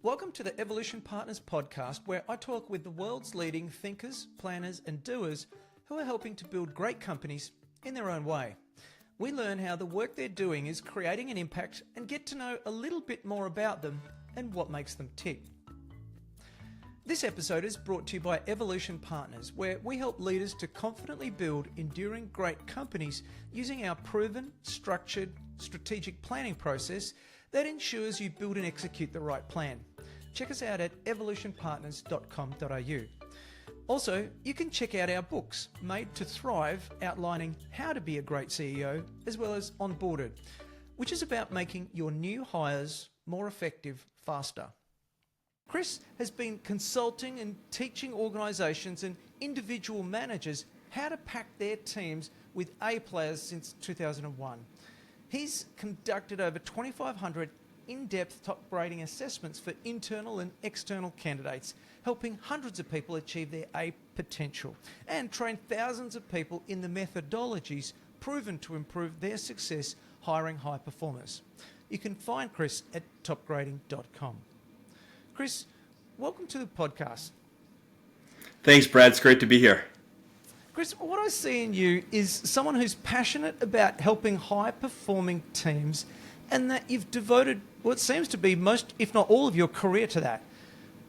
Welcome to the Evolution Partners podcast, where I talk with the world's leading thinkers, planners, and doers who are helping to build great companies in their own way. We learn how the work they're doing is creating an impact and get to know a little bit more about them and what makes them tick. This episode is brought to you by Evolution Partners, where we help leaders to confidently build enduring great companies using our proven, structured, strategic planning process that ensures you build and execute the right plan. Check us out at evolutionpartners.com.au. Also, you can check out our books, Made to Thrive, outlining how to be a great CEO, as well as Onboarded, which is about making your new hires more effective faster. Chris has been consulting and teaching organisations and individual managers how to pack their teams with A players since 2001. He's conducted over 2,500 in-depth top grading assessments for internal and external candidates, helping hundreds of people achieve their A potential, and trained thousands of people in the methodologies proven to improve their success hiring high performers. You can find Chris at topgrading.com. Chris, welcome to the podcast. Thanks, Brad. It's great to be here. Chris, what I see in you is someone who's passionate about helping high-performing teams, and that you've devoted what seems to be most, if not all, of your career to that.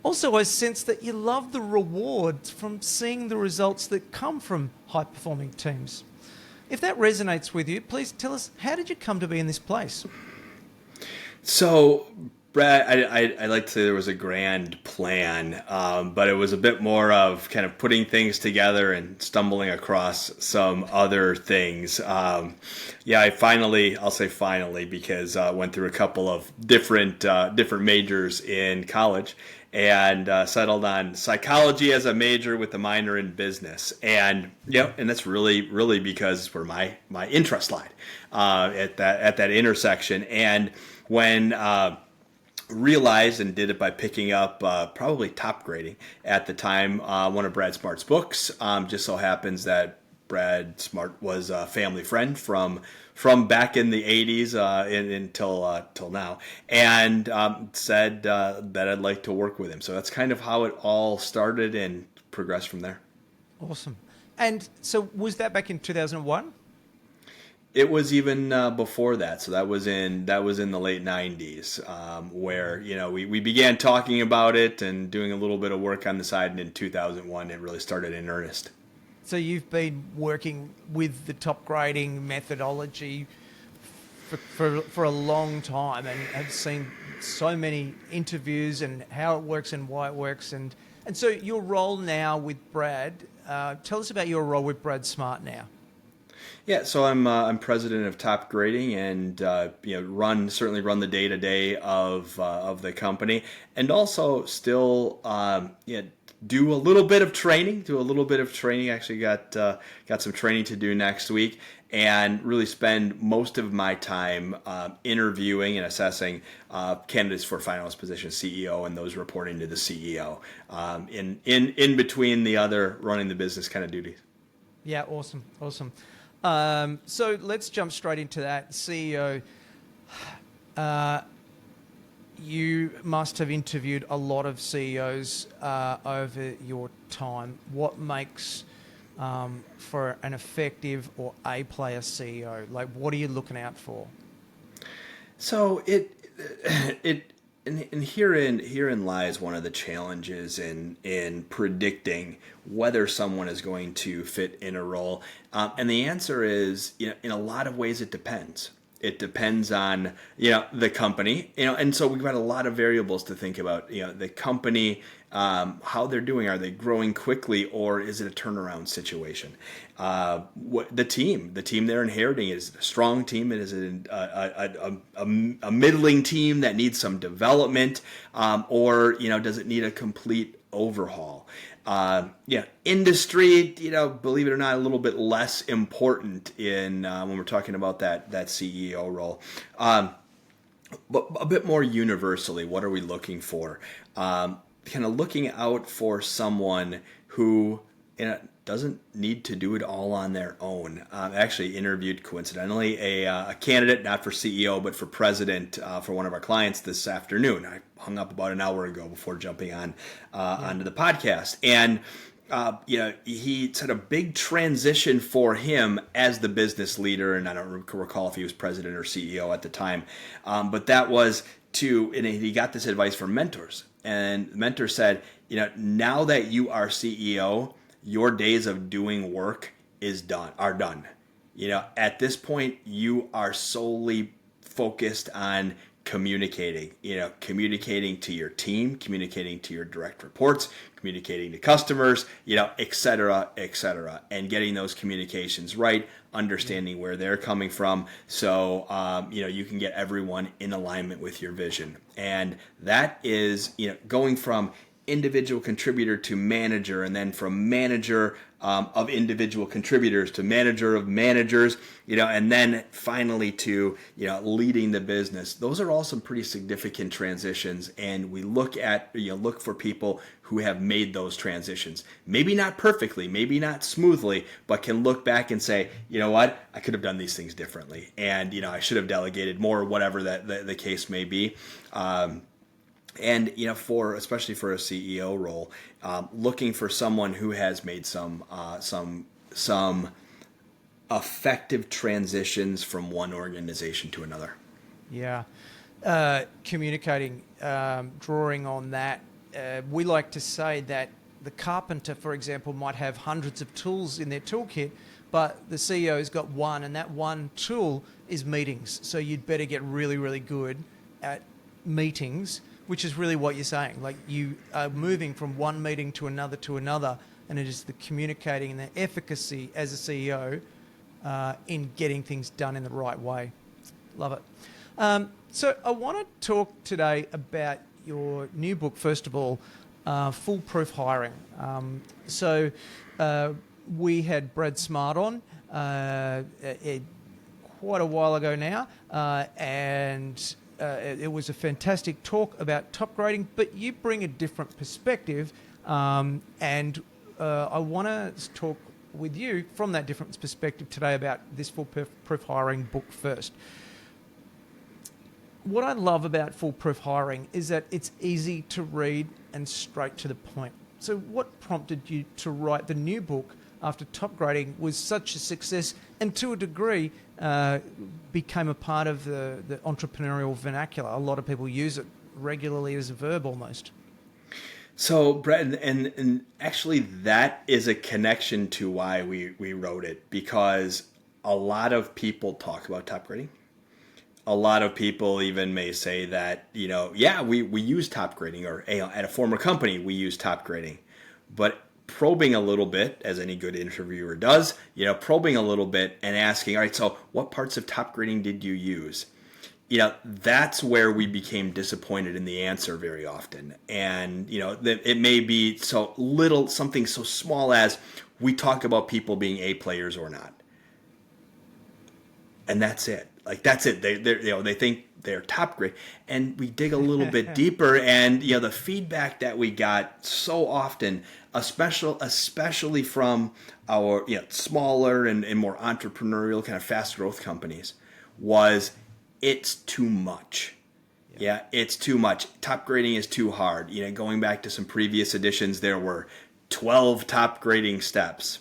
Also, I sense that you love the rewards from seeing the results that come from high-performing teams. If that resonates with you, please tell us, how did you come to be in this place? So, Brad, I like to say there was a grand plan, but it was a bit more of kind of putting things together and stumbling across some other things. I'll say finally, because I went through a couple of different majors in college and settled on psychology as a major with a minor in business. And that's really because where my interest lied at that intersection. And when realized and did it by picking up probably top grading at the time, one of Brad Smart's books. Just so happens that Brad Smart was a family friend from back in the 80s till now, and said that I'd like to work with him. So that's kind of how it all started and progressed from there. Awesome. And so was that back in 2001? It was even before that, so that was in the late 90s, where we began talking about it and doing a little bit of work on the side, and in 2001 it really started in earnest. So you've been working with the top grading methodology for a long time, and have seen so many interviews and how it works and why it works, and so your role now with Brad. Tell us about your role with Brad Smart now. Yeah, so I'm president of Top Grading, and run the day-to-day of the company, and also still do a little bit of training. Actually, got some training to do next week, and really spend most of my time interviewing and assessing candidates for finalist position, CEO, and those reporting to the CEO. In between the other running the business kind of duties. Yeah, awesome. So let's jump straight into that. CEO, you must have interviewed a lot of CEOs over your time. What makes for an effective or A-player CEO? Like, what are you looking out for? So And herein lies one of the challenges in predicting whether someone is going to fit in a role, and the answer is, in a lot of ways it depends. It depends on the company, and so we've got a lot of variables to think about. The company, how they're doing. Are they growing quickly, or is it a turnaround situation? The team they're inheriting, is it a strong team? Is it a middling team that needs some development, or does it need a complete overhaul? Industry, believe it or not, a little bit less important in when we're talking about that CEO role. But a bit more universally, what are we looking for? Kind of looking out for someone who doesn't need to do it all on their own. I actually interviewed, coincidentally, a candidate, not for CEO, but for president for one of our clients this afternoon. I hung up about an hour ago before jumping on onto the podcast. And he said a big transition for him as the business leader, and I don't recall if he was president or CEO at the time, but that was and he got this advice from mentors. And the mentor said, now that you are CEO, your days of doing work are done. At this point, you are solely focused on communicating to your team, communicating to your direct reports, communicating to customers, et cetera, and getting those communications right, understanding where they're coming from, so you can get everyone in alignment with your vision. And that is going from individual contributor to manager, and then from manager of individual contributors to manager of managers, and then finally to leading the business. Those are all some pretty significant transitions, and we look for people who have made those transitions. Maybe not perfectly, maybe not smoothly, but can look back and say, what, I could have done these things differently, and I should have delegated more, whatever the case may be. And especially for a CEO role, looking for someone who has made some effective transitions from one organization to another. Yeah, communicating, drawing on that. We like to say that the carpenter, for example, might have hundreds of tools in their toolkit, but the CEO's got one, and that one tool is meetings. So you'd better get really, really good at meetings, which is really what you're saying. Like, you are moving from one meeting to another, and it is the communicating and the efficacy as a CEO in getting things done in the right way. Love it. So I want to talk today about your new book, first of all, Foolproof Hiring. So we had Brad Smart on quite a while ago now, and it was a fantastic talk about top grading, but you bring a different perspective, and I want to talk with you from that different perspective today about this Foolproof Hiring book first. What I love about Foolproof Hiring is that it's easy to read and straight to the point. So what prompted you to write the new book after top grading was such a success, and to a degree became a part of the entrepreneurial vernacular? A lot of people use it regularly as a verb almost. So, Brett, and actually that is a connection to why we wrote it, because a lot of people talk about top grading. A lot of people even may say that, we use top grading, or at a former company, we use top grading. But probing a little bit, as any good interviewer does, probing a little bit and asking, all right, so what parts of top grading did you use? That's where we became disappointed in the answer very often. And, it may be so little, something so small as we talk about people being A players or not. And that's it. Like, that's it. They think they're top grade, and we dig a little bit deeper, and the feedback that we got so often, especially from our smaller and more entrepreneurial kind of fast growth companies, was it's too much. Yeah, it's too much. Top grading is too hard. Going back to some previous editions, there were 12 top grading steps,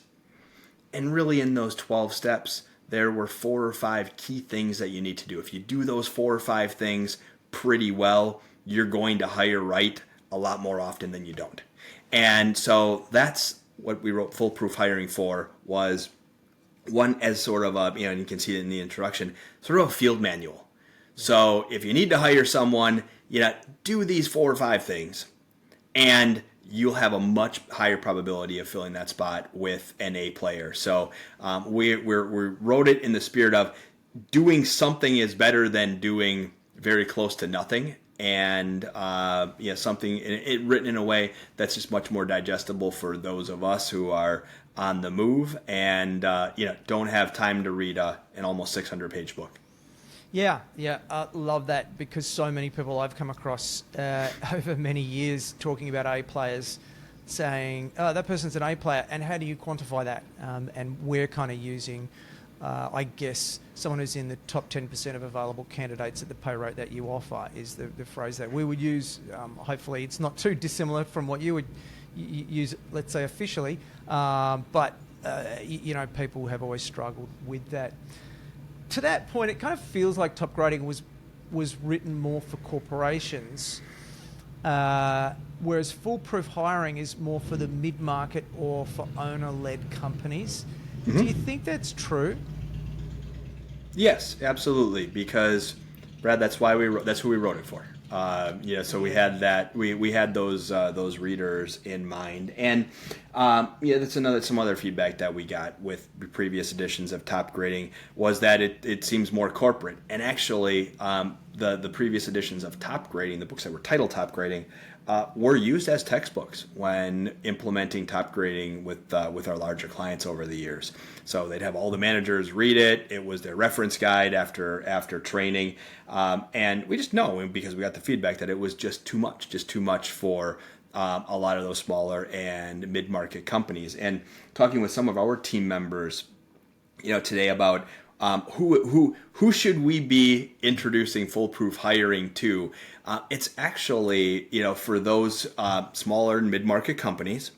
and really in those 12 steps, there were 4 or 5 key things that you need to do. If you do those 4 or 5 things pretty well, you're going to hire right a lot more often than you don't. And so that's what we wrote Foolproof Hiring for, was one as sort of a, and you can see it in the introduction, sort of a field manual. So if you need to hire someone, do these 4 or 5 things, and you'll have a much higher probability of filling that spot with an A player. So we wrote it in the spirit of doing something is better than doing very close to nothing. And something it written in a way that's just much more digestible for those of us who are on the move and don't have time to read an almost 600-page book. Yeah, I love that, because so many people I've come across over many years talking about A players saying, oh, that person's an A player, and how do you quantify that? And we're kind of using, I guess, someone who's in the top 10% of available candidates at the pay rate that you offer is the phrase that we would use. Hopefully it's not too dissimilar from what you would use, let's say, officially. But people have always struggled with that. To that point, it kind of feels like top grading was written more for corporations, whereas foolproof hiring is more for the mid-market or for owner-led companies. Mm-hmm. Do you think that's true? Yes, absolutely. Because, Brad, that's who we wrote it for. So we had that. We had those readers in mind, and that's some other feedback that we got with previous editions of Top Grading was that it seems more corporate. And actually, the previous editions of Top Grading, the books that were titled Top Grading, were used as textbooks when implementing top grading with our larger clients over the years. So they'd have all the managers read it. It was their reference guide after training, and we just know, because we got the feedback, that it was just too much for a lot of those smaller and mid-market companies. And talking with some of our team members, today about who should we be introducing foolproof hiring to? It's actually, for those smaller and mid-market companies,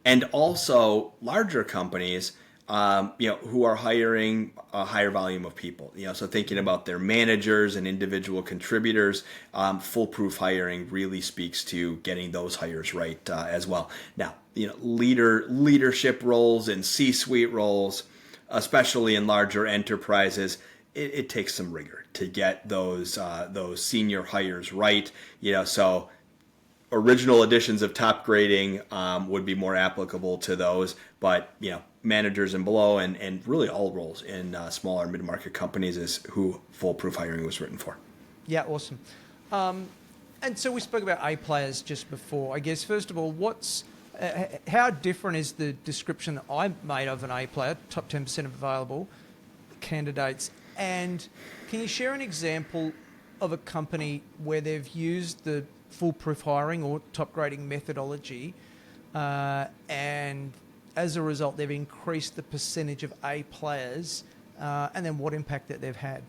and also larger companies, who are hiring a higher volume of people. So thinking about their managers and individual contributors, foolproof hiring really speaks to getting those hires right as well. Now, leadership roles and C-suite roles, especially in larger enterprises, it takes some rigor to get those senior hires right. So original editions of Top Grading would be more applicable to those, but managers and below, and really all roles in smaller mid-market companies is who foolproof hiring was written for. Yeah, awesome. And so we spoke about A players just before. I guess first of all, how different is the description that I made of an A player, top 10% of available candidates? And can you share an example of a company where they've used the foolproof hiring or top grading methodology, and as a result, they've increased the percentage of A players, and then what impact that they've had?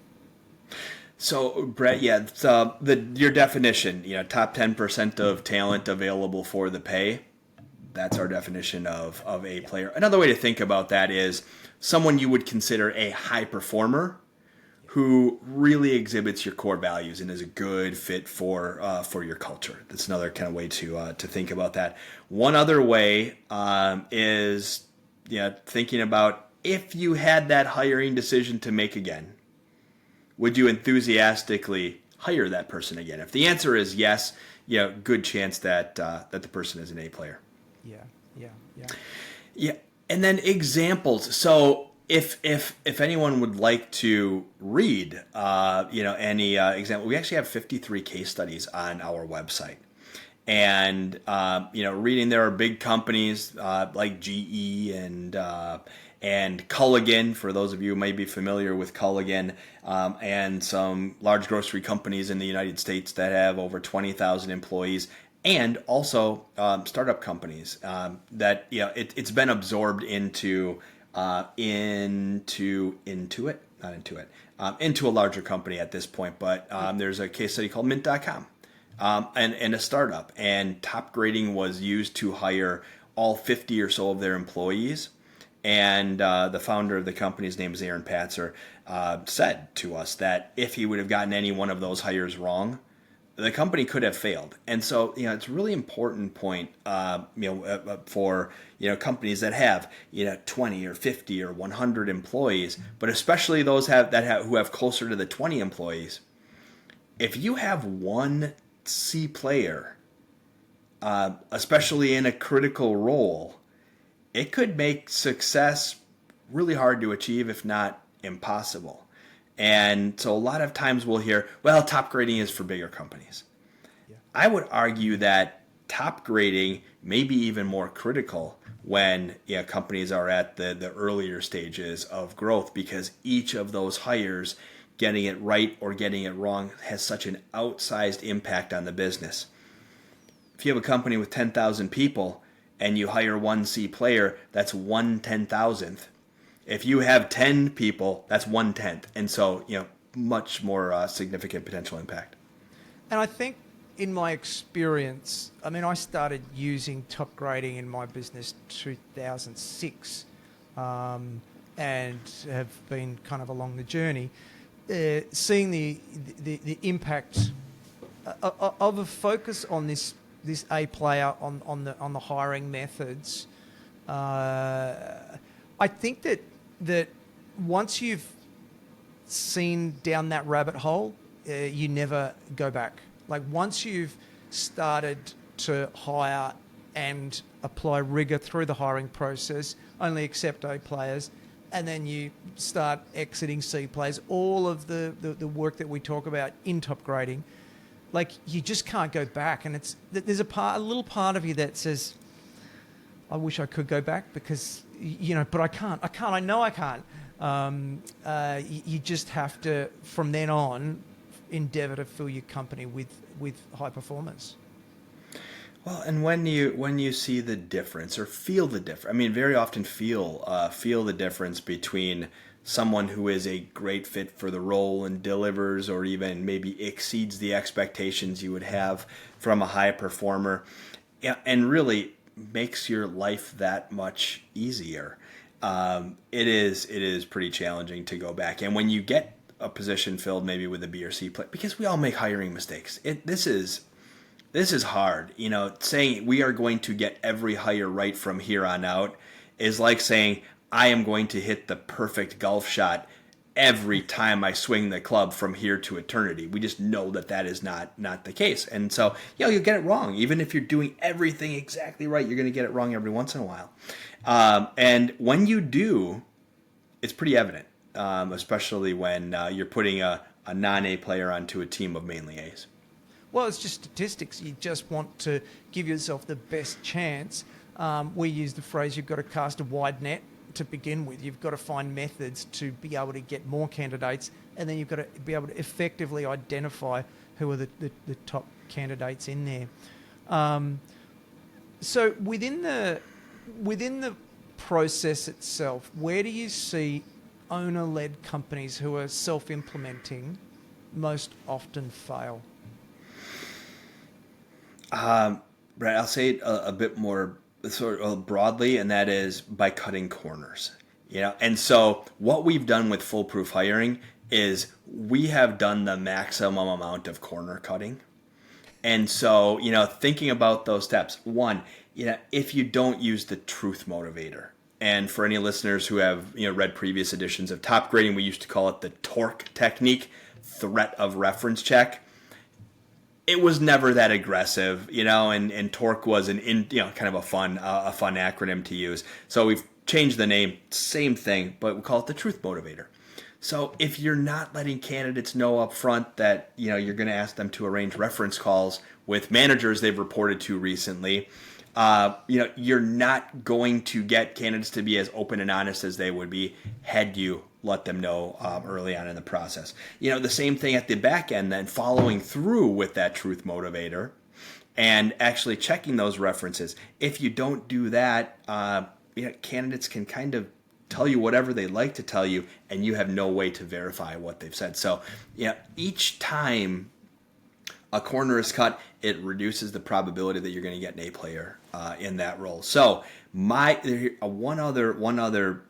So, Brett, your definition, top 10% of talent available for the pay. That's our definition of A player. Another way to think about that is someone you would consider a high performer who really exhibits your core values and is a good fit for your culture. That's another kind of way to think about that. One other way is thinking about, if you had that hiring decision to make again, would you enthusiastically hire that person again? If the answer is yes, good chance that the person is an A player. Yeah. And then examples. So if anyone would like to read, any example, we actually have 53 case studies on our website. And, reading, there are big companies like GE and Culligan, for those of you who may be familiar with Culligan, and some large grocery companies in the United States that have over 20,000 employees, and also startup companies that it's been absorbed into a larger company at this point. But there's a case study called Mint.com, and a startup, and top grading was used to hire all 50 or so of their employees. And the founder of the company, his name is Aaron Patzer, said to us that if he would have gotten any one of those hires wrong, the company could have failed. And so, it's a really important point, for, companies that have, 20 or 50 or 100 employees, but especially those who have closer to the 20 employees. If you have one C player, especially in a critical role, it could make success really hard to achieve, if not impossible. And so a lot of times we'll hear, well, top grading is for bigger companies. Yeah. I would argue that top grading may be even more critical when companies are at the earlier stages of growth, because each of those hires, getting it right or getting it wrong, has such an outsized impact on the business. If you have a company with 10,000 people and you hire one C player, that's 1/10,000th. If you have 10 people, that's 1/10. And so, much more significant potential impact. And I think in my experience, I started using top grading in my business 2006 and have been kind of along the journey, seeing the impact of a focus on this A player on the hiring methods. I think that once you've seen down that rabbit hole, you never go back. Like once you've started to hire and apply rigor through the hiring process, only accept A players, and then you start exiting C players, all of the work that we talk about in top grading, like you just can't go back. And there's a little part of you that says, I wish I could go back because, but I can't. I know I can't. You just have to, from then on, endeavor to fill your company with high performers. Well, and when you see the difference or feel the difference, very often feel the difference between someone who is a great fit for the role and delivers or even maybe exceeds the expectations you would have from a high performer, and really makes your life that much easier. It is pretty challenging to go back. And when you get a position filled maybe with a B or C player, because we all make hiring mistakes. This is hard. Saying we are going to get every hire right from here on out is like saying I am going to hit the perfect golf shot every time I swing the club from here to eternity. We just know that is not the case. And so, you'll get it wrong. Even if you're doing everything exactly right, you're going to get it wrong every once in a while. And when you do, it's pretty evident, especially when you're putting a non-A player onto a team of mainly A's. Well, it's just statistics. You just want to give yourself the best chance. We use the phrase, you've got to cast a wide net to begin with. You've got to find methods to be able to get more candidates, and then you've got to be able to effectively identify who are the top candidates in there. So within the process itself, where do you see owner-led companies who are self-implementing most often fail? Brett, I'll say it a bit more sort of broadly, and that is by cutting corners. And so what we've done with Foolproof hiring is we have done the maximum amount of corner cutting. And so, thinking about those steps, one, if you don't use the truth motivator, and for any listeners who have read previous editions of Top Grading, we used to call it the TORC technique, threat of reference check. It was never that aggressive, and TORC was kind of a fun acronym to use. So we've changed the name, same thing, but we call it the truth motivator. So if you're not letting candidates know up front that you're going to ask them to arrange reference calls with managers they've reported to recently, you're not going to get candidates to be as open and honest as they would be had you let them know early on in the process. The same thing at the back end, then following through with that truth motivator and actually checking those references. If you don't do that, candidates can kind of tell you whatever they like to tell you, and you have no way to verify what they've said. So, each time a corner is cut, it reduces the probability that you're going to get an A player in that role. So one other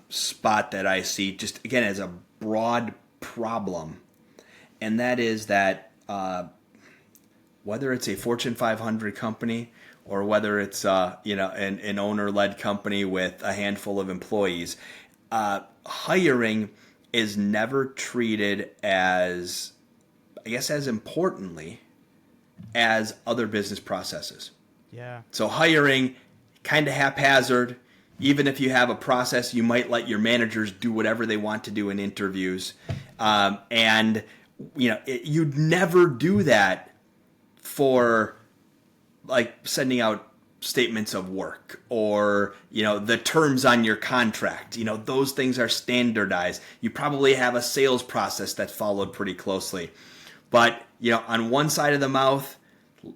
spot that I see, just again as a broad problem, and that is that whether it's a Fortune 500 company or whether it's an owner-led company with a handful of employees, hiring is never treated as importantly as other business processes. Yeah. So hiring, kind of haphazard. Even if you have a process, you might let your managers do whatever they want to do in interviews. You'd never do that for like sending out statements of work or, the terms on your contract. Those things are standardized. You probably have a sales process that's followed pretty closely. But, on one side of the mouth,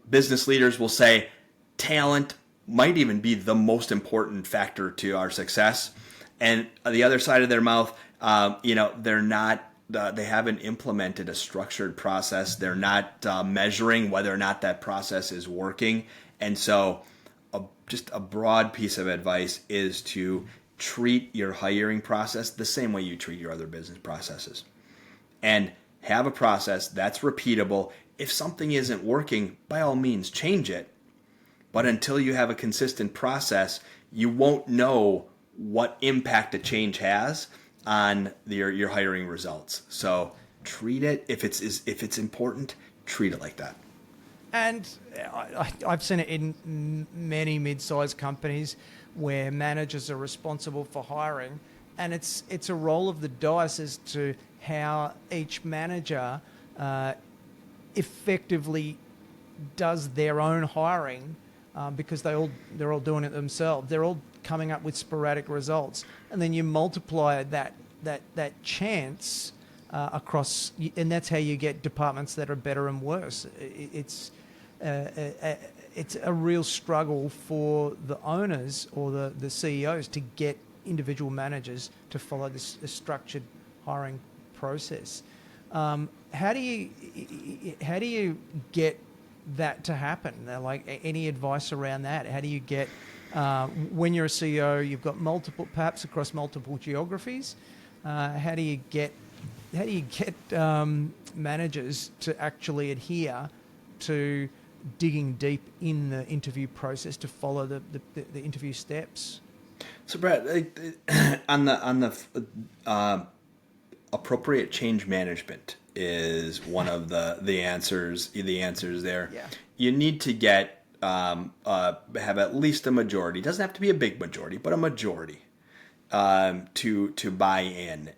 business leaders will say talent might even be the most important factor to our success. And the other side of their mouth, they're not, they haven't implemented a structured process. They're not measuring whether or not that process is working. And so just a broad piece of advice is to treat your hiring process the same way you treat your other business processes. And have a process that's repeatable. If something isn't working, by all means, change it. But until you have a consistent process, you won't know what impact a change has on your hiring results. So treat it, if it's important, treat it like that. And I've seen it in many mid-sized companies where managers are responsible for hiring, and it's a roll of the dice as to how each manager effectively does their own hiring, because they're all doing it themselves. They're all coming up with sporadic results, and then you multiply that chance across, and that's how you get departments that are better and worse. It's a real struggle for the owners or the CEOs to get individual managers to follow this structured hiring process. How do you get that to happen? Like, any advice around that? How do you get, when you're a CEO, you've got perhaps across multiple geographies, how do you get managers to actually adhere to digging deep in the interview process to follow the interview steps? So, Brett, on the appropriate change management is one of the answers. The answers there. Yeah. You need to get have at least a majority. It doesn't have to be a big majority, but a majority to buy in.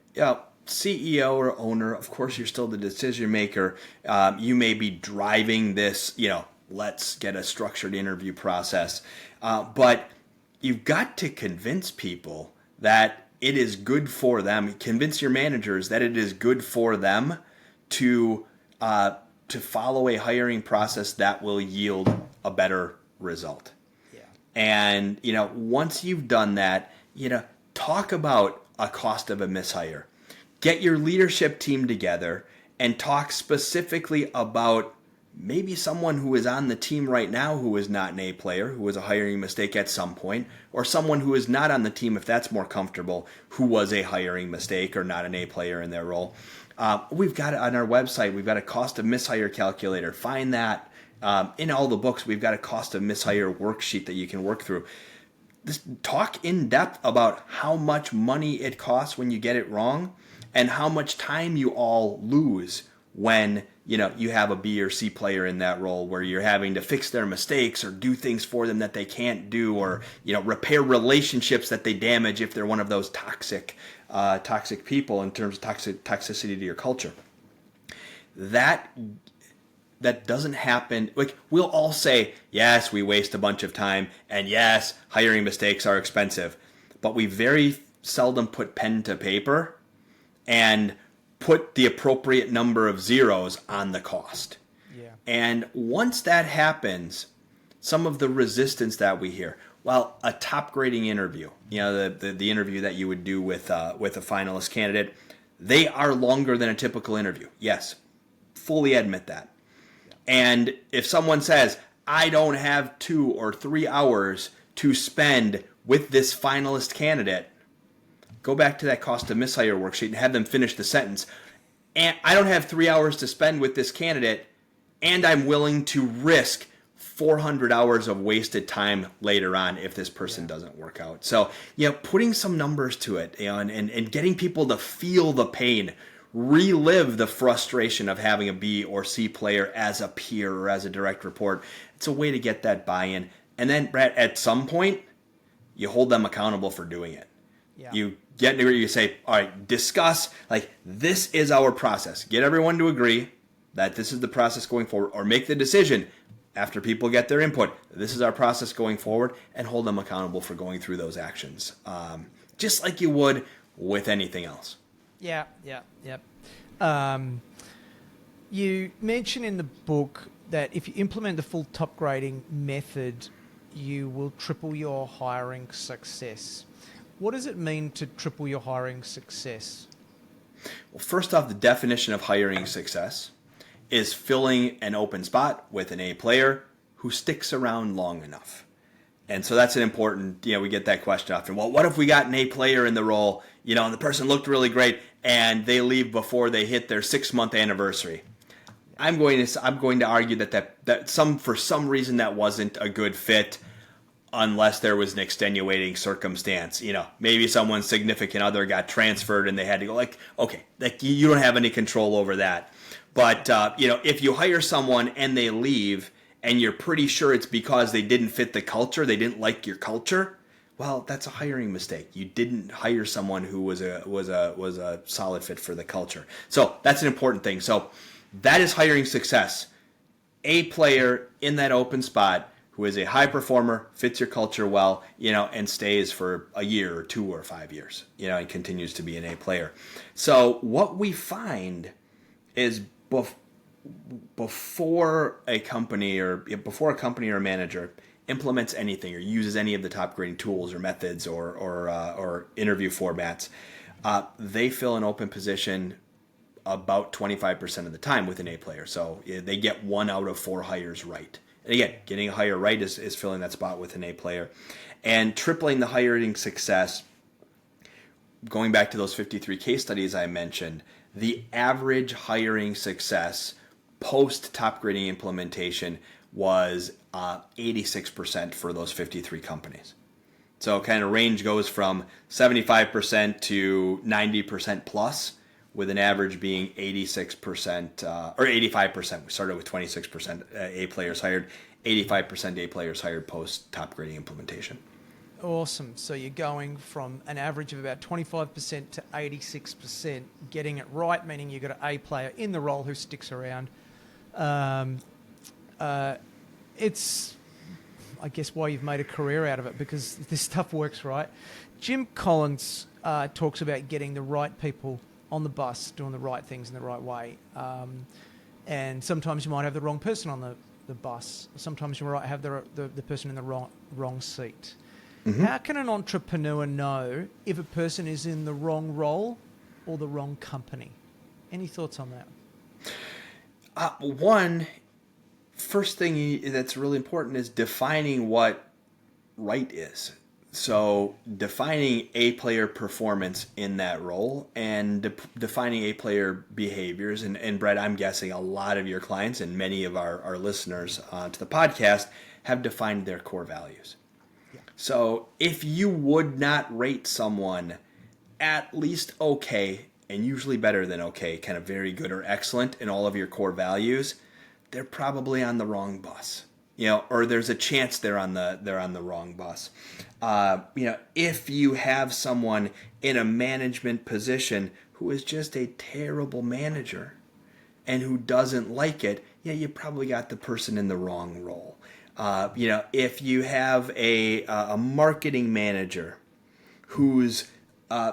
CEO or owner, of course, you're still the decision maker. You may be driving this, let's get a structured interview process. But you've got to convince people that it is good for them. Convince your managers that it is good for them to follow a hiring process that will yield a better result. Yeah. And, once you've done that, talk about a cost of a mishire. Get your leadership team together and talk specifically about maybe someone who is on the team right now who is not an A player, who was a hiring mistake at some point, or someone who is not on the team, if that's more comfortable, who was a hiring mistake or not an A player in their role. We've got it on our website. We've got a cost of mishire calculator. Find that. In all the books, we've got a cost of mishire worksheet that you can work through. Just talk in depth about how much money it costs when you get it wrong, and how much time you all lose when you have a B or C player in that role, where you're having to fix their mistakes or do things for them that they can't do, or repair relationships that they damage if they're one of those toxic people in terms of toxicity to your culture. That doesn't happen. Like, we'll all say, yes, we waste a bunch of time, and yes, hiring mistakes are expensive, but we very seldom put pen to paper and put the appropriate number of zeros on the cost. Yeah. And once that happens, some of the resistance that we hear, well, a top grading interview, the interview that you would do with a finalist candidate, they are longer than a typical interview. Yes, fully admit that. Yeah. And if someone says, I don't have 2 or 3 hours to spend with this finalist candidate, go back to that cost of mishire worksheet and have them finish the sentence. And I don't have 3 hours to spend with this candidate, and I'm willing to risk 400 hours of wasted time later on if this person doesn't work out. So, putting some numbers to it, and getting people to feel the pain, relive the frustration of having a B or C player as a peer or as a direct report. It's a way to get that buy-in. And then, Brett, at some point, you hold them accountable for doing it. Yeah. You get into it, you say, all right, discuss, this is our process. Get everyone to agree that this is the process going forward, or make the decision after people get their input. This is our process going forward, and hold them accountable for going through those actions, just like you would with anything else. Yeah. You mention in the book that if you implement the full top grading method, you will triple your hiring success. What does it mean to triple your hiring success? Well, first off, the definition of hiring success is filling an open spot with an A player who sticks around long enough. And so that's an important, we get that question often. Well, what if we got an A player in the role, and the person looked really great and they leave before they hit their 6-month anniversary? I'm going to argue that for some reason that wasn't a good fit, unless there was an extenuating circumstance. Maybe someone's significant other got transferred and they had to go, you don't have any control over that. But if you hire someone and they leave, and you're pretty sure it's because they didn't fit the culture, they didn't like your culture, well, that's a hiring mistake. You didn't hire someone who was a solid fit for the culture. So that's an important thing. So that is hiring success. A player in that open spot who is a high performer, fits your culture well, and stays for a year or 2 or 5 years, and continues to be an A player. So what we find is before a company or a manager implements anything or uses any of the top grading tools or methods or interview formats, they fill an open position about 25% of the time with an A player. So they get 1 out of 4 hires right. And again, getting a hire right is filling that spot with an A player. And tripling the hiring success, going back to those 53 case studies I mentioned, the average hiring success post top grading implementation was 86% for those 53 companies. So kind of range goes from 75% to 90% plus, with an average being 86% or 85%. We started with 26% A players hired, 85% A players hired post top grading implementation. Awesome. So you're going from an average of about 25% to 86%, getting it right, meaning you've got an A player in the role who sticks around. It's, I guess, why you've made a career out of it, because this stuff works, right? Jim Collins talks about getting the right people on the bus, doing the right things in the right way. And sometimes you might have the wrong person on the bus. Sometimes you might have the person in the wrong seat. Mm-hmm. How can an entrepreneur know if a person is in the wrong role or the wrong company? Any thoughts on that? First thing that's really important is defining what right is. So defining A player performance in that role and defining A player behaviors. And Brett, I'm guessing a lot of your clients and many of our listeners to the podcast have defined their core values. Yeah. So if you would not rate someone at least okay, and usually better than okay, kind of very good or excellent in all of your core values, they're probably on the wrong bus. Or there's a chance they're on the wrong bus. If you have someone in a management position who is just a terrible manager and who doesn't like it, you probably got the person in the wrong role. If you have a marketing manager whose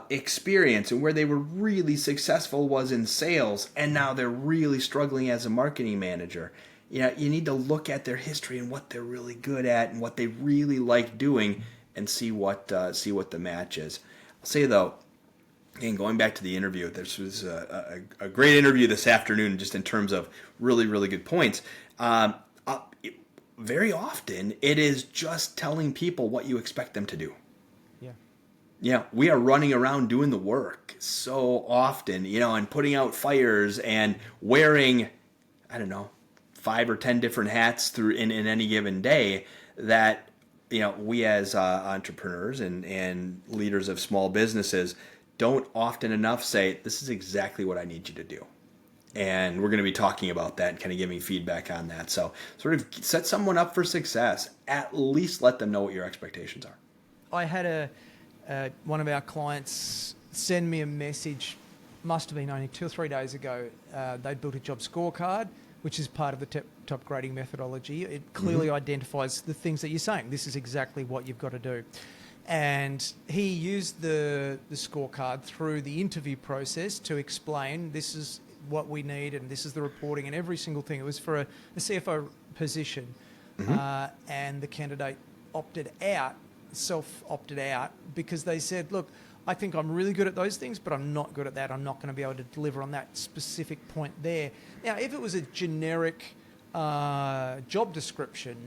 experience and where they were really successful was in sales, and now they're really struggling as a marketing manager, you need to look at their history and what they're really good at and what they really like doing, and see what the match is. I'll say though, and going back to the interview, this was a great interview this afternoon, just in terms of really, really good points. Very often, it is just telling people what you expect them to do. Yeah, we are running around doing the work so often, and putting out fires and wearing, 5 or 10 different hats through in any given day, that, we as entrepreneurs and leaders of small businesses don't often enough say, this is exactly what I need you to do. And we're going to be talking about that and kind of giving feedback on that. So sort of set someone up for success. At least let them know what your expectations are. I had one of our clients send me a message, must have been only 2 or 3 days ago. They'd built a job scorecard, which is part of the top grading methodology. It clearly identifies the things that you're saying. This is exactly what you've got to do. And he used the scorecard through the interview process to explain this is what we need and this is the reporting and every single thing. It was for a CFO position. And the candidate opted out because they said, look, I think I'm really good at those things, but I'm not good at that. I'm not going to be able to deliver on that specific point there. Now, if it was a generic job description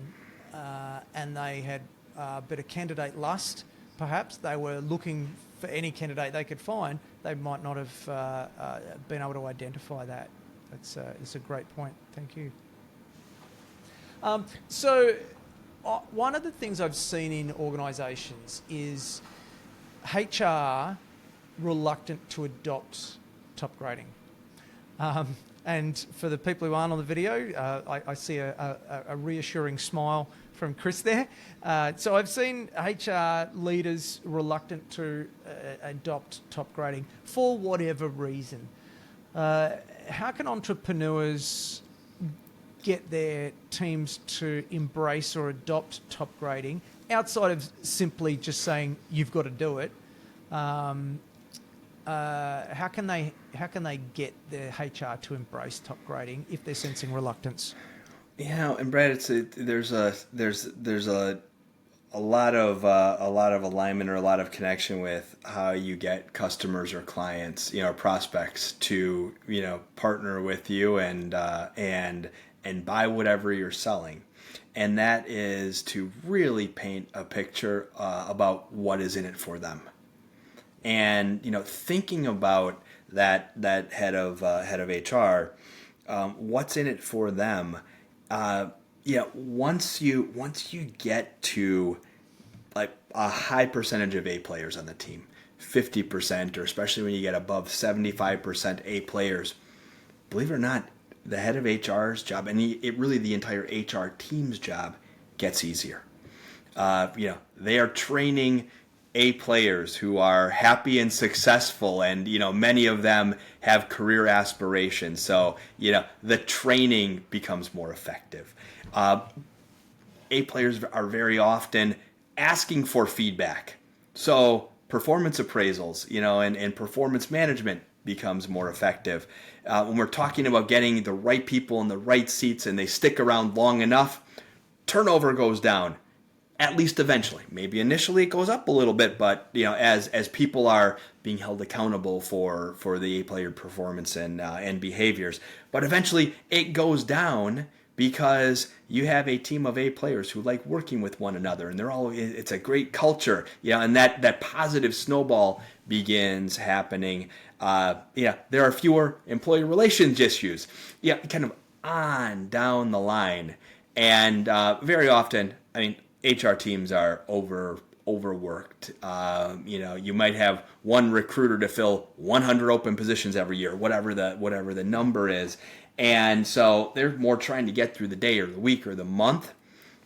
and they had a bit of candidate lust, perhaps they were looking for any candidate they could find, they might not have been able to identify that. It's a great point. Thank you. One of the things I've seen in organisations is HR reluctant to adopt top grading. And for the people who aren't on the video, I see a reassuring smile from Chris there. So I've seen HR leaders reluctant to adopt top grading for whatever reason. How can entrepreneurs get their teams to embrace or adopt top grading outside of simply just saying you've got to do it? How can they get their HR to embrace top grading if they're sensing reluctance? Yeah, and Brad, there's a lot of alignment or a lot of connection with how you get customers or clients, prospects to partner with you and buy whatever you're selling. And that is to really paint a picture about what is in it for them. And thinking about that head of HR, what's in it for them? Once you get to like a high percentage of A players on the team, 50%, or especially when you get above 75% A players, believe it or not, the head of HR's job, and really the entire HR team's job, gets easier. They are training A players who are happy and successful, and many of them have career aspirations. So the training becomes more effective. A players are very often asking for feedback. So performance appraisals, and performance management becomes more effective. When we're talking about getting the right people in the right seats and they stick around long enough, turnover goes down, at least eventually. Maybe initially it goes up a little bit, but as people are being held accountable for the A-player performance and behaviors. But eventually it goes down because you have a team of A players who like working with one another, and it's a great culture, and that positive snowball begins happening. There are fewer employee relations issues, kind of on down the line. And very often, HR teams are overworked. You might have one recruiter to fill 100 open positions every year, whatever the number is. And so they're more trying to get through the day or the week or the month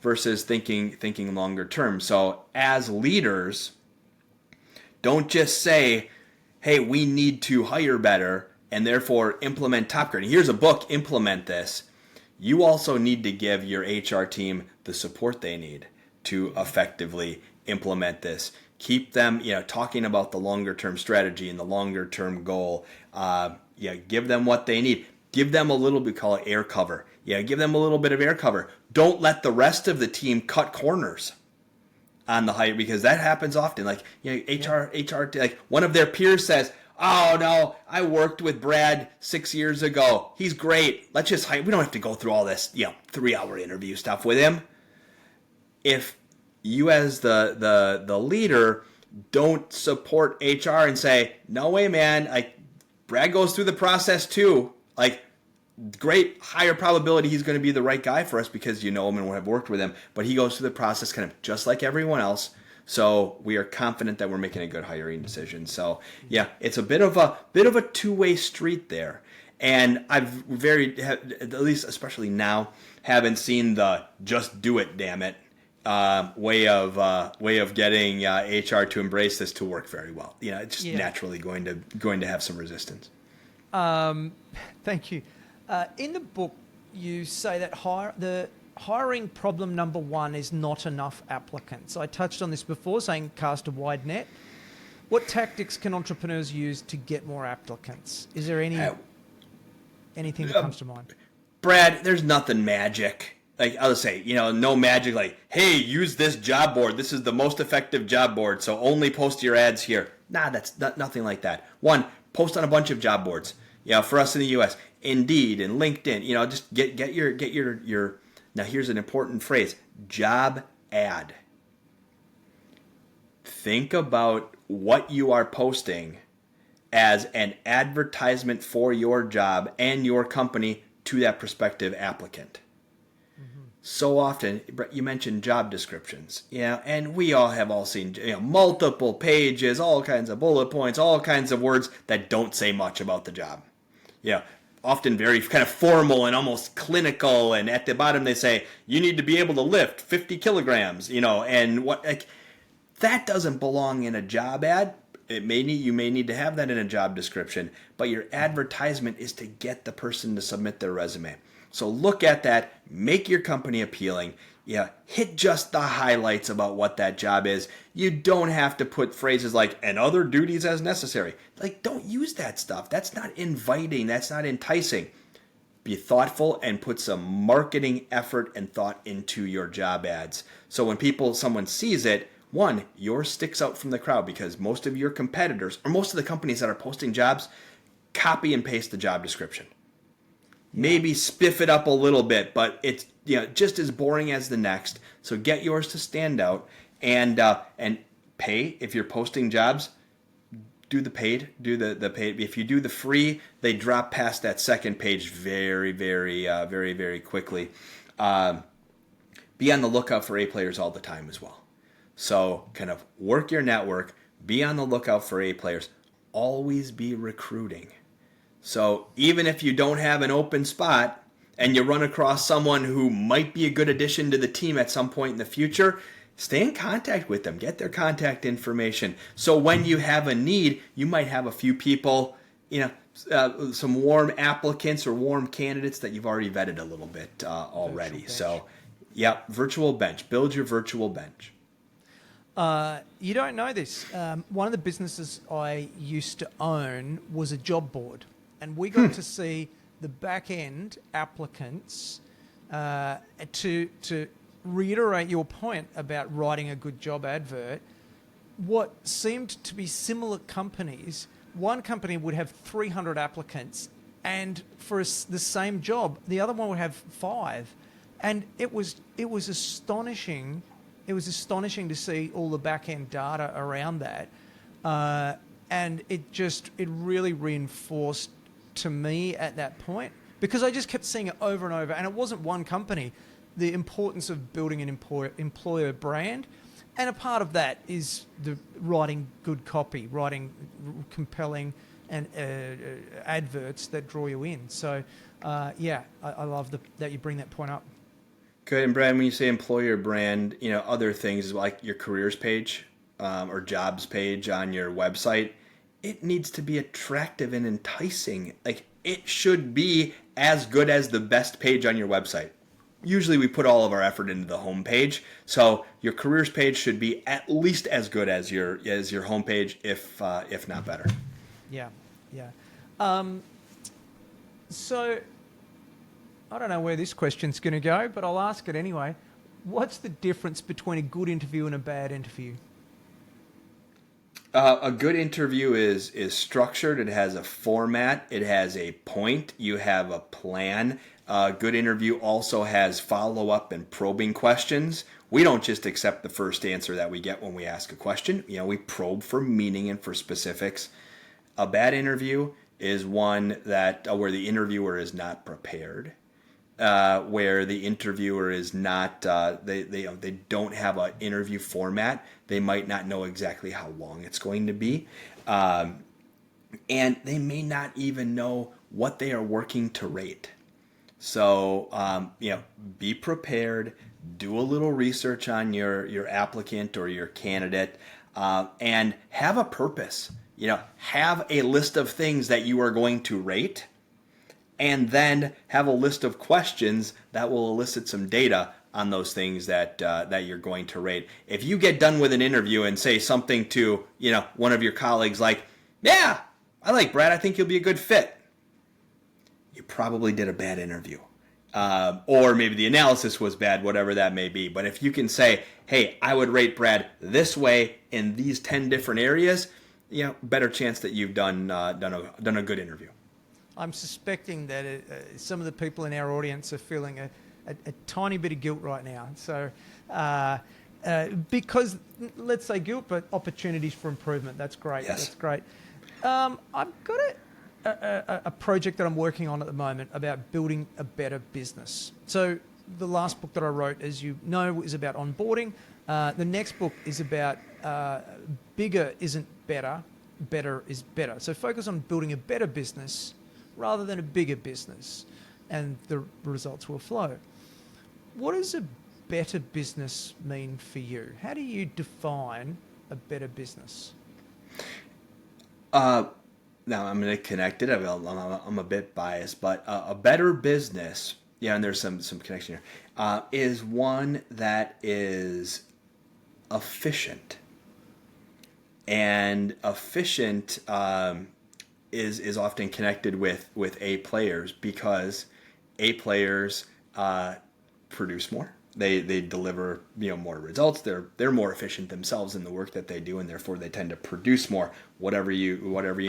versus thinking longer term. So as leaders, don't just say, hey, we need to hire better and therefore implement top grading. Here's a book, implement this. You also need to give your HR team the support they need to effectively implement this. Keep them, talking about the longer term strategy and the longer term goal. Give them what they need. Give them a little bit, call it air cover. Give them a little bit of air cover. Don't let the rest of the team cut corners on the hire, because that happens often. Like, HR, like one of their peers says, oh no, I worked with Brad 6 years ago. He's great. Let's just hire. We don't have to go through all this, 3-hour interview stuff with him. If you as the leader don't support HR and say, no way, man, Brad goes through the process too. Great, higher probability he's going to be the right guy for us because you know him and have worked with him. But he goes through the process kind of just like everyone else. So we are confident that we're making a good hiring decision. So it's a bit of a two-way street there. And I've at least especially now, haven't seen the just do it, damn it, way of getting HR to embrace this to work very well. It's just naturally going to have some resistance. Thank you. In the book, you say that the hiring problem number one is not enough applicants. I touched on this before, saying cast a wide net. What tactics can entrepreneurs use to get more applicants? Is there anything that comes to mind? Brad, there's nothing magic. like I'll say, no magic like, hey, use this job board. This is the most effective job board, so only post your ads here. Nah, that's nothing like that. One, post on a bunch of job boards. For us in the U.S., Indeed and LinkedIn. Just get your. Now here's an important phrase: job ad. Think about what you are posting as an advertisement for your job and your company to that prospective applicant. So often, you mentioned job descriptions, and we all have seen, multiple pages, all kinds of bullet points, all kinds of words that don't say much about the job. Often very kind of formal and almost clinical, and at the bottom they say, you need to be able to lift 50 kilograms, and that doesn't belong in a job ad. You may need to have that in a job description, but your advertisement is to get the person to submit their resume. So look at that, make your company appealing. Hit just the highlights about what that job is. You don't have to put phrases like, and other duties as necessary. Don't use that stuff. That's not inviting. That's not enticing. Be thoughtful and put some marketing effort and thought into your job ads. So when someone sees it, one, yours sticks out from the crowd because most of your competitors, or most of the companies that are posting jobs, copy and paste the job description. Maybe spiff it up a little bit, but it's just as boring as the next. So get yours to stand out, and pay if you're posting jobs. Do the paid. Do the paid. If you do the free, they drop past that second page very, very, very, very quickly. Be on the lookout for A players all the time as well. So kind of work your network. Be on the lookout for A players. Always be recruiting. So even if you don't have an open spot and you run across someone who might be a good addition to the team at some point in the future, stay in contact with them. Get their contact information. So when you have a need, you might have a few people, some warm applicants or warm candidates that you've already vetted a little bit already. So, virtual bench. Build your virtual bench. You don't know this. One of the businesses I used to own was a job board. And we got to see the back-end applicants to reiterate your point about writing a good job advert. What seemed to be similar companies, one company would have 300 applicants, and for the same job, the other one would have 5. And it was astonishing. It was astonishing to see all the back-end data around that. And it really reinforced to me at that point, because I just kept seeing it over and over, and it wasn't one company, the importance of building an employer brand. And a part of that is the writing good copy, writing compelling and adverts that draw you in. So, I love that you bring that point up. Good. And Brad, when you say employer brand, other things like your careers page or jobs page on your website, it needs to be attractive and enticing. It should be as good as the best page on your website. Usually we put all of our effort into the home page, so your careers page should be at least as good as your home page, if not better. Yeah. So I don't know where this question's going to go, but I'll ask it anyway. What's the difference between a good interview and a bad interview? A good interview is structured. It has a format. It has a point. You have a plan. A good interview also has follow-up and probing questions. We don't just accept the first answer that we get when we ask a question. We probe for meaning and for specifics. A bad interview is one that where the interviewer is not prepared. Where the interviewer is not, they don't have an interview format. They might not know exactly how long it's going to be. And they may not even know what they are working to rate. So, be prepared, do a little research on your applicant or your candidate, and have a purpose. Have a list of things that you are going to rate, and then have a list of questions that will elicit some data on those things that you're going to rate. If you get done with an interview and say something to one of your colleagues like, "Yeah, I like Brad. I think he'll be a good fit," you probably did a bad interview. or maybe the analysis was bad, whatever that may be. But if you can say, hey, I would rate Brad this way in these 10 different areas, better chance that you've done a good interview. I'm suspecting that some of the people in our audience are feeling a tiny bit of guilt right now. So, because, let's say guilt, but opportunities for improvement. That's great. Yes. That's great. I've got a project that I'm working on at the moment about building a better business. So the last book that I wrote, as you know, is about onboarding. The next book is about bigger isn't better, better is better. So focus on building a better business rather than a bigger business, and the results will flow. What does a better business mean for you? How do you define a better business? Now I'm going to connect it. I'm a bit biased, but a better business, and there's some connection here, is one that is efficient. And efficient is often connected with A players, because A players produce more. They deliver more results. They're more efficient themselves in the work that they do, and therefore they tend to produce more, whatever you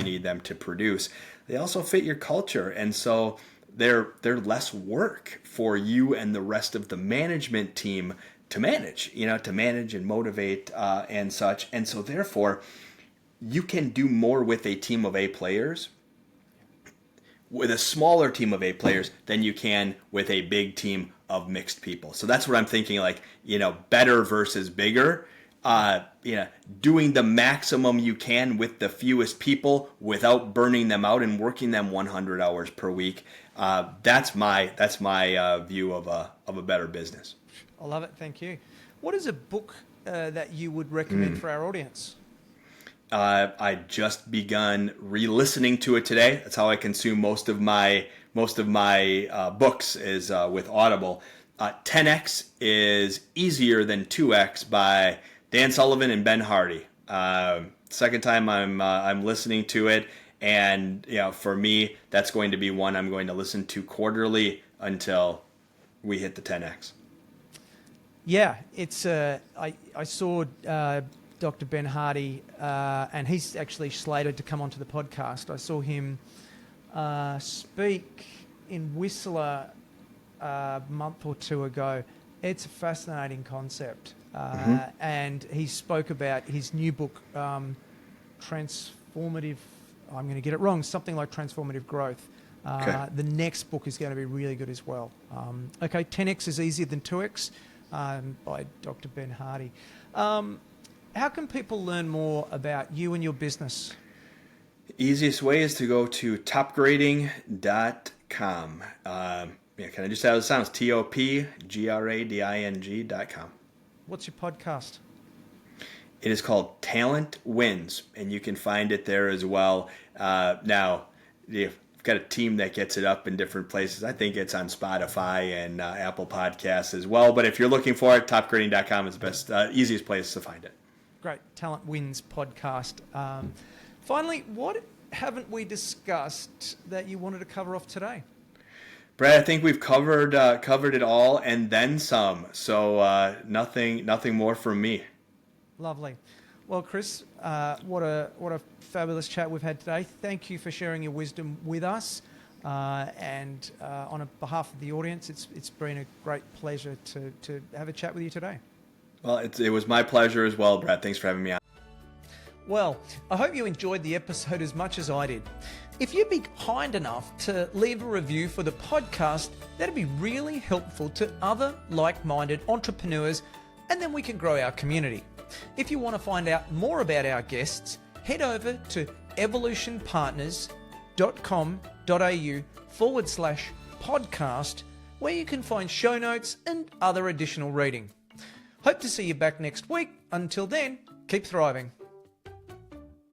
need them to produce. They also fit your culture, and so they're less work for you and the rest of the management team to manage and motivate and such. And so therefore you can do more with a team of A players, with a smaller team of A players, than you can with a big team of mixed people. So that's what I'm thinking, better versus bigger. Doing the maximum you can with the fewest people without burning them out and working them 100 hours per week. That's my view of a better business. I love it. Thank you. What is a book that you would recommend for our audience? I just begun re-listening to it today. That's how I consume most of my books is with Audible. 10X is Easier Than 2X by Dan Sullivan and Ben Hardy. Second time I'm listening to it, and for me, that's going to be one I'm going to listen to quarterly until we hit the 10X. Yeah, it's I saw Dr. Ben Hardy, and he's actually slated to come onto the podcast. I saw him speak in Whistler a month or two ago. It's a fascinating concept. And he spoke about his new book, Transformative, I'm going to get it wrong, something like Transformative Growth. Okay. The next book is going to be really good as well. 10X is Easier Than 2X by Dr. Ben Hardy. How can people learn more about you and your business? Easiest way is to go to topgrading.com. Can I just have it sounds? topgrading.com. What's your podcast? It is called Talent Wins, and you can find it there as well. Now, you've got a team that gets it up in different places. I think it's on Spotify and Apple Podcasts as well. But if you're looking for it, topgrading.com is the best, easiest place to find it. Great. Talent Wins podcast. Finally, what haven't we discussed that you wanted to cover off today? Brad, I think we've covered it all and then some. So nothing more from me. Lovely. Well, Chris, what a fabulous chat we've had today. Thank you for sharing your wisdom with us. And on behalf of the audience, it's been a great pleasure to have a chat with you today. Well, it was my pleasure as well, Brad. Thanks for having me on. Well, I hope you enjoyed the episode as much as I did. If you'd be kind enough to leave a review for the podcast, that'd be really helpful to other like-minded entrepreneurs, and then we can grow our community. If you want to find out more about our guests, head over to evolutionpartners.com.au/podcast, where you can find show notes and other additional reading. Hope to see you back next week. Until then, keep thriving.